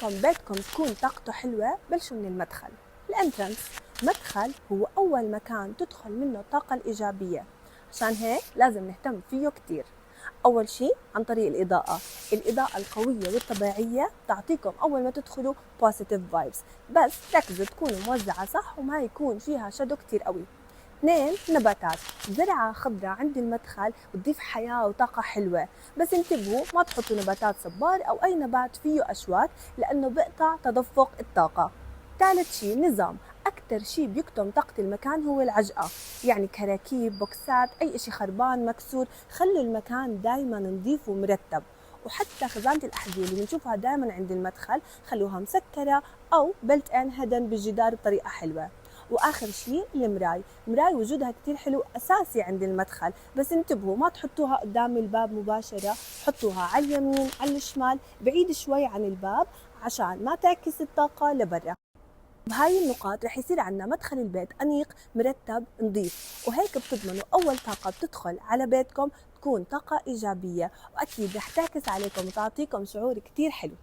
بيتكم تكون طاقته حلوة بلشوا من المدخل. الانترنس، مدخل هو أول مكان تدخل منه الطاقة الإيجابية، عشان هيك لازم نهتم فيه كتير. أول شي عن طريق الإضاءة القوية والطبيعية تعطيكم أول ما تدخلوا positive vibes، بس ركزوا تكونوا موزعة صح وما يكون فيها شادو كتير قوي. 2. نباتات، زرعة خضراء عند المدخل بتضيف حياة وطاقة حلوة، بس انتبهوا ما تحطوا نباتات صبار أو أي نبات فيه أشواك لأنه بقطع تدفق الطاقة. 3. شي نظام، أكتر شي بيكتم طاقة المكان هو العجقة، يعني كراكيب، بوكسات، أي إشي خربان مكسور، خلوا المكان دايما نظيف ومرتب. وحتى خزانة الأحذية اللي بنشوفها دايما عند المدخل خلوها مسكرة أو بلت إن هيدن بالجدار بطريقة حلوة. واخر شيء المراي وجودها كتير حلو اساسي عند المدخل، بس انتبهوا ما تحطوها قدام الباب مباشرة، حطوها على اليمين على الشمال بعيد شوي عن الباب عشان ما تعكس الطاقة لبرا. بهاي النقاط رح يصير عنا مدخل البيت أنيق مرتب نظيف، وهيك بتضمنوا أول طاقة بتدخل على بيتكم تكون طاقة إيجابية، وأكيد رح تعكس عليكم وتعطيكم شعور كتير حلو.